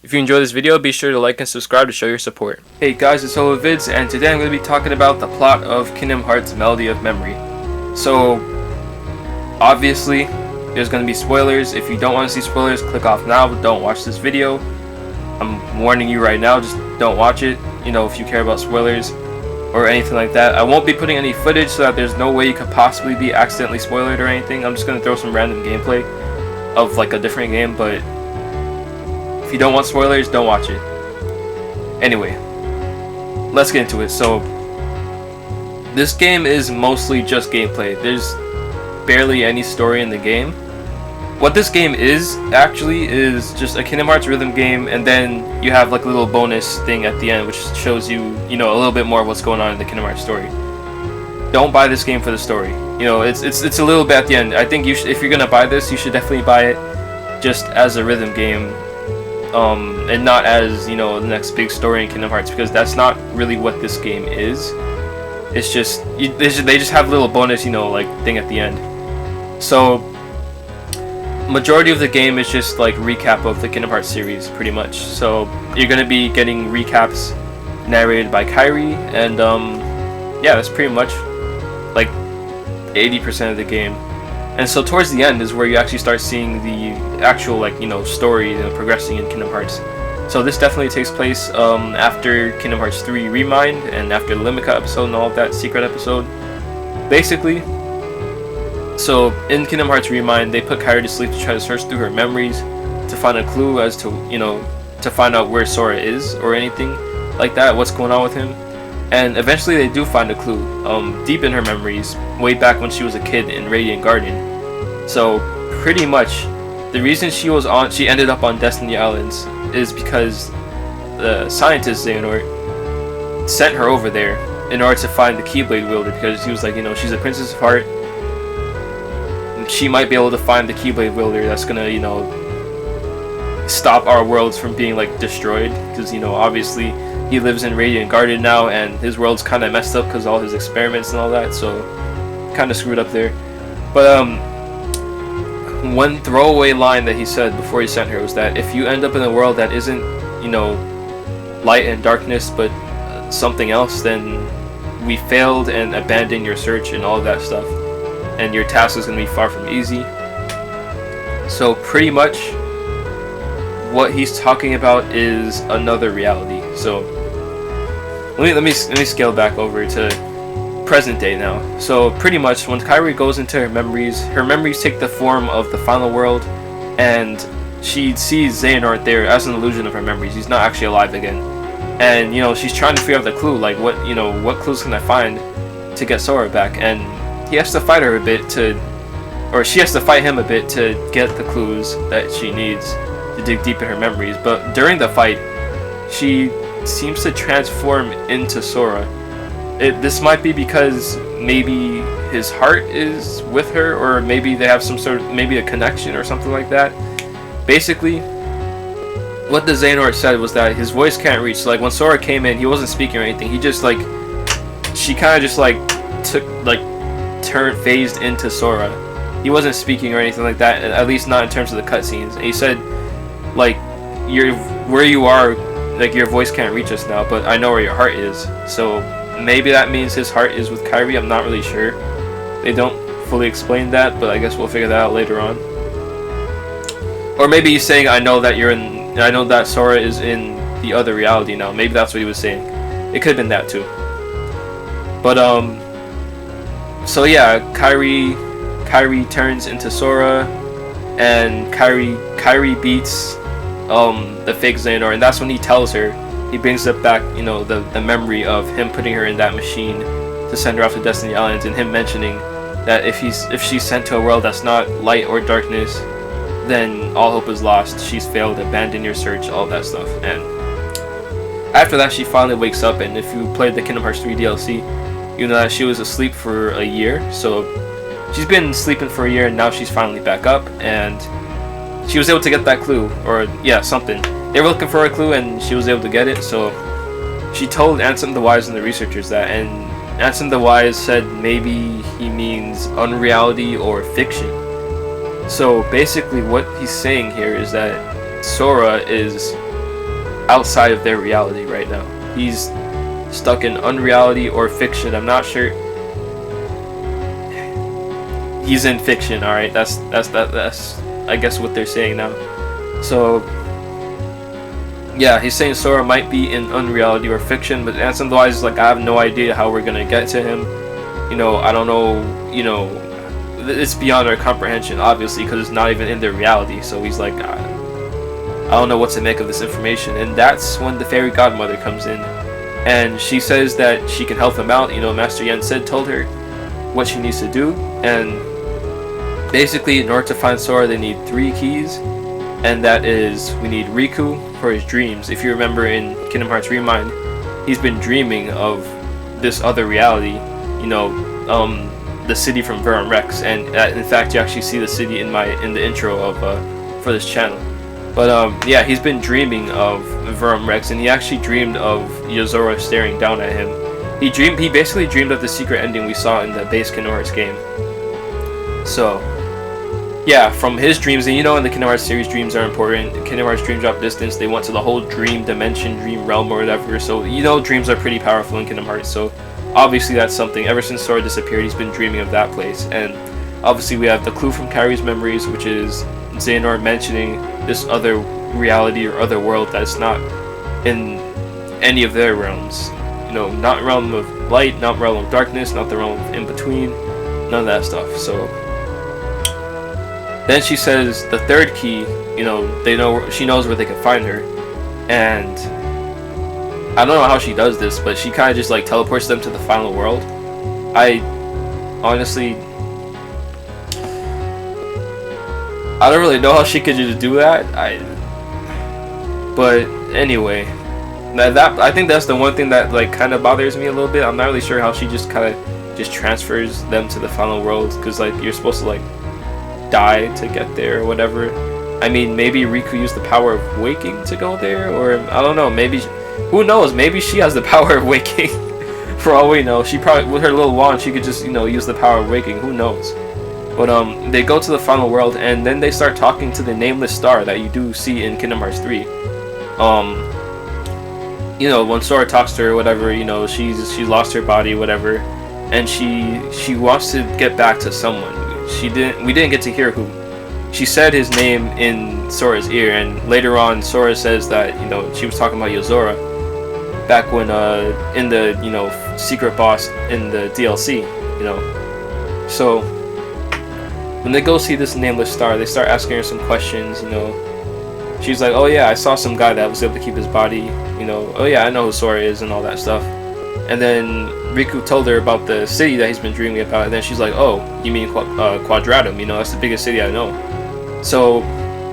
If you enjoyed this video, be sure to like and subscribe to show your support. Hey guys, it's Oluvids, and today I'm going to be talking about the plot of Kingdom Hearts Melody of Memory. So, obviously, there's going to be spoilers. If you don't want to see spoilers, click off now, but don't watch this video. I'm warning you right now, just don't watch it, if you care about spoilers or anything like that. I won't be putting any footage so that there's no way you could possibly be accidentally spoiled or anything. I'm just going to throw some random gameplay of like a different game, but if you don't want spoilers, don't watch it. Anyway, let's get into it. So, this game is mostly just gameplay. There's barely any story in the game. What this game is, actually, is just a Kingdom Hearts rhythm game, and then you have like a little bonus thing at the end which shows you, a little bit more of what's going on in the Kingdom Hearts story. Don't buy this game for the story. It's a little bit at the end. I think if you're gonna buy this, you should definitely buy it just as a rhythm game, and not as, the next big story in Kingdom Hearts, because that's not really what this game is. It's just, they just have a little bonus, like, thing at the end. So, majority of the game is just, like, recap of the Kingdom Hearts series, pretty much. So, you're gonna be getting recaps narrated by Kairi, and, yeah, that's pretty much, like, 80% of the game. And so towards the end is where you actually start seeing the actual, like, story progressing in Kingdom Hearts. So this definitely takes place after Kingdom Hearts 3 Remind and after the Limika episode and all of that secret episode. Basically, so in Kingdom Hearts Remind, they put Kairi to sleep to try to search through her memories to find a clue as to, to find out where Sora is or anything like that, what's going on with him. And eventually they do find a clue deep in her memories, way back when she was a kid in Radiant Garden. So pretty much the reason she ended up on Destiny Islands is because the scientist Xehanort sent her over there in order to find the Keyblade wielder, because he was like, she's a Princess of Heart, and she might be able to find the Keyblade wielder that's gonna, stop our worlds from being like destroyed, because obviously he lives in Radiant Garden now, and his world's kind of messed up because all his experiments and all that, so kind of screwed up there. But one throwaway line that he said before he sent her was that if you end up in a world that isn't, light and darkness, but something else, then we failed and abandoned your search and all of that stuff, and your task is going to be far from easy. So pretty much what he's talking about is another reality. So let me scale back over to present day now. So pretty much when Kairi goes into her memories take the form of the final world, and she sees Xehanort there as an illusion of her memories. He's not actually alive again, and she's trying to figure out the clue, like what clues can I find to get Sora back, and he has to fight her a bit or she has to fight him a bit to get the clues that she needs to dig deep in her memories. But during the fight, she seems to transform into Sora. This might be because maybe his heart is with her, or maybe they have some sort of, maybe a connection or something like that. Basically, what the Xehanort said was that his voice can't reach. So, like, when Sora came in, he wasn't speaking or anything. He just, like, she kind of just, like, phased into Sora. He wasn't speaking or anything like that, at least not in terms of the cutscenes. And he said, like, where you are, like, your voice can't reach us now, but I know where your heart is. So maybe that means his heart is with Kairi. I'm not really sure. They don't fully explain that, but I guess we'll figure that out later on. Or maybe he's saying, I know that Sora is in the other reality now. Maybe that's what he was saying. It could have been that too. But so yeah, Kairi turns into Sora, and Kairi beats the fake Xehanort, and that's when he tells her, he brings up back, the memory of him putting her in that machine to send her off to Destiny Islands, and him mentioning that if she's sent to a world that's not light or darkness, then all hope is lost. She's failed, abandon your search, all that stuff. And after that, she finally wakes up, and if you played the Kingdom Hearts 3 DLC, you know that she was asleep for a year. So she's been sleeping for a year, and now she's finally back up, and she was able to get that clue, or yeah, something. They were looking for a clue, and she was able to get it. So she told Ansem the Wise and the researchers that, and Ansem the Wise said maybe he means unreality or fiction. So basically what he's saying here is that Sora is outside of their reality right now. He's stuck in unreality or fiction. I'm not sure. He's in fiction. All right, that's I guess what they're saying now. So yeah, he's saying Sora might be in unreality or fiction, but otherwise, like, I have no idea how we're gonna get to him. You know, I don't know. You know, it's beyond our comprehension, obviously, because it's not even in their reality. So he's like, I don't know what to make of this information. And that's when the fairy godmother comes in, and she says that she can help him out. You know, Master Yen said told her what she needs to do, and basically, in order to find Sora, they need 3 keys, and that is, we need Riku for his dreams. If you remember in Kingdom Hearts Remind, he's been dreaming of this other reality, you know, the city from Verum Rex, and in fact, you actually see the city in the intro of for this channel. But yeah, he's been dreaming of Verum Rex, and he actually dreamed of Yozora staring down at him. He basically dreamed of the secret ending we saw in the base Kingdom Hearts game. So yeah, from his dreams, and you know in the Kingdom Hearts series, dreams are important. Kingdom Hearts Dream Drop Distance, they went to the whole dream dimension, dream realm, or whatever. So you know dreams are pretty powerful in Kingdom Hearts. So obviously that's something. Ever since Sora disappeared, he's been dreaming of that place. And obviously we have the clue from Kairi's memories, which is Xehanort mentioning this other reality or other world that's not in any of their realms. You know, not realm of light, not realm of darkness, not the realm of in between, none of that stuff. So then she says the 3rd key, you know, she knows where they can find her, and I don't know how she does this, but she kind of just like teleports them to the final world. I honestly, I don't really know how she could just do that. But anyway, that I think that's the one thing that like kind of bothers me a little bit. I'm not really sure how she just kind of just transfers them to the final world, because like you're supposed to like die to get there or whatever. I mean, maybe Riku used the power of waking to go there, or I don't know, maybe, who knows, maybe she has the power of waking. For all we know, she probably, with her little wand, she could just, you know, use the power of waking, who knows. But they go to the final world, and then they start talking to the nameless star that you do see in Kingdom Hearts 3. You know, when Sora talks to her, whatever, you know, she lost her body, whatever, and she wants to get back to someone. We didn't get to hear who. She said his name in Sora's ear, and later on Sora says that, you know, she was talking about Yozora back when in the, you know, secret boss in the DLC, you know. So when they go see this nameless star, they start asking her some questions, you know. She's like, oh yeah, I saw some guy that was able to keep his body, you know. Oh yeah, I know who Sora is and all that stuff. And then Riku told her about the city that he's been dreaming about, and then she's like, oh, you mean Quadratum, you know, that's the biggest city I know. So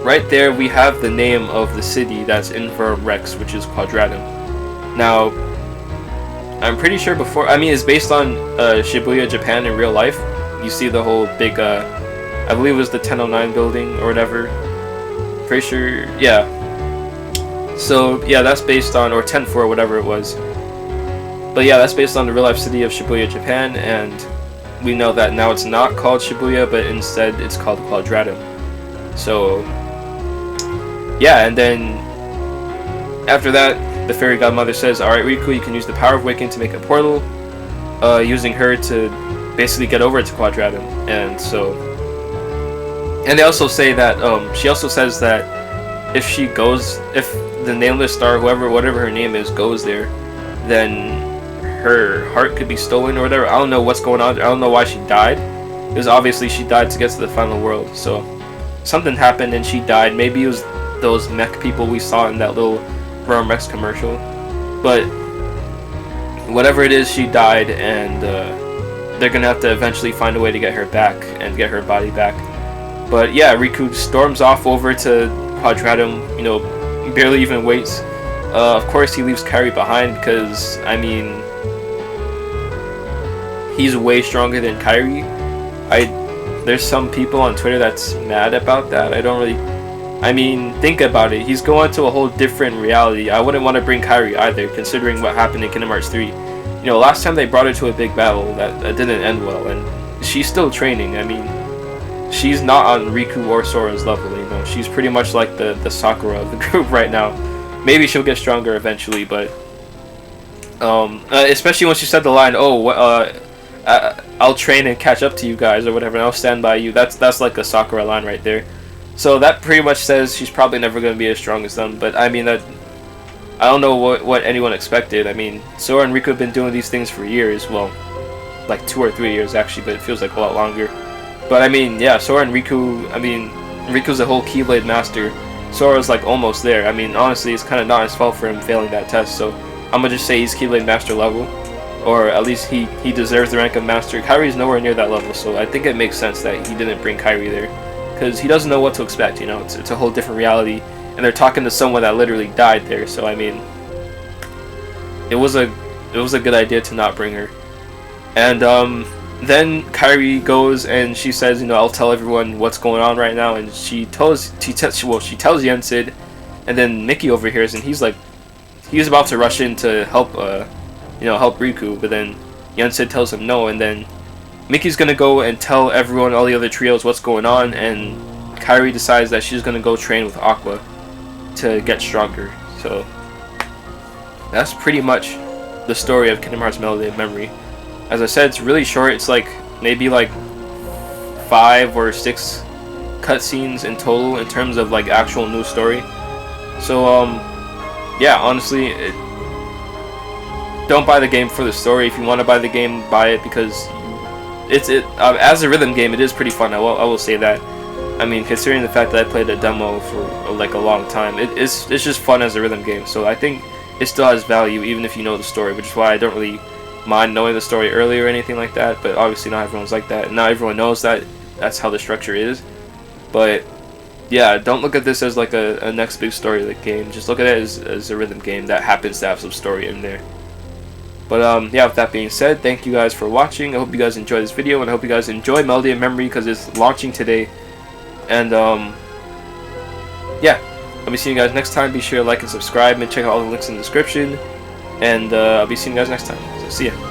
right there we have the name of the city that's in Verum Rex, which is Quadratum. Now, I'm pretty sure before, I mean, it's based on Shibuya, Japan in real life. You see the whole big, I believe it was the 1009 building or whatever. Pretty sure, yeah. So yeah, that's based on, or 104, whatever it was. But yeah, that's based on the real life city of Shibuya, Japan, and we know that now it's not called Shibuya, but instead it's called Quadratum. So yeah, and then after that, the fairy godmother says, alright Riku, you can use the power of waking to make a portal, using her to basically get over to Quadratum. And so, and they also say that, she also says that if she goes, if the nameless star, whatever her name is, goes there, then her heart could be stolen or whatever. I don't know what's going on. I don't know why she died. Because obviously she died to get to the final world. So something happened and she died. Maybe it was those mech people we saw in that little Verum Rex commercial. But whatever it is, she died, and they're gonna have to eventually find a way to get her back and get her body back. But yeah, Riku storms off over to Quadratum, you know, barely even waits. Of course he leaves Kairi behind because, I mean, he's way stronger than Kairi. There's some people on Twitter that's mad about that. I mean, think about it. He's going to a whole different reality. I wouldn't want to bring Kairi either, considering what happened in Kingdom Hearts 3. You know, last time they brought her to a big battle, that didn't end well, and she's still training. I mean, she's not on Riku or Sora's level, you know. She's pretty much like the Sakura of the group right now. maybe she'll get stronger eventually, but especially when she said the line, "Oh, I'll train and catch up to you guys," or whatever, and I'll stand by you. That's like a Sakura line right there. So that pretty much says she's probably never going to be as strong as them. But I mean, that I don't know what anyone expected. I mean, Sora and Riku have been doing these things for years. Well, like 2 or 3 years actually, but it feels like a lot longer. But I mean, yeah, Sora and Riku. I mean, Riku's a whole Keyblade master. Sora's like almost there. I mean, honestly, it's kind of not his fault for him failing that test. So I'm gonna just say he's Keyblade master level, or at least he deserves the rank of master. Kyrie's nowhere near that level, so I think it makes sense that he didn't bring Kyrie there, because he doesn't know what to expect. You know, it's a whole different reality, and they're talking to someone that literally died there. So I mean, it was a good idea to not bring her. And then Kyrie goes and she says, you know, I'll tell everyone what's going on right now, and she tells Yensid, and then Mickey overhears, and he's about to rush in to help help Riku, but then Yensid tells him no, and then Mickey's gonna go and tell everyone, all the other trios, what's going on, and Kyrie decides that she's gonna go train with Aqua to get stronger. So that's pretty much the story of Kingdom Hearts Melody of Memory. As I said, it's really short. It's like maybe like 5 or 6 cutscenes in total in terms of like actual new story. So yeah, honestly, don't buy the game for the story. If you want to buy the game, buy it, because as a rhythm game, it is pretty fun. I will say that. I mean, considering the fact that I played a demo for like a long time, it's just fun as a rhythm game. So I think it still has value even if you know the story, which is why I don't really mind knowing the story early or anything like that. But obviously not everyone's like that, and not everyone knows that that's how the structure is. But yeah, don't look at this as like a next big story of the game. Just look at it as a rhythm game that happens to have some story in there. But yeah, with that being said, thank you guys for watching. I hope you guys enjoyed this video, and I hope you guys enjoy Melody of Memory, because it's launching today. And yeah, I'll be seeing you guys next time. Be sure to like and subscribe, and check out all the links in the description. And I'll be seeing you guys next time. So see ya.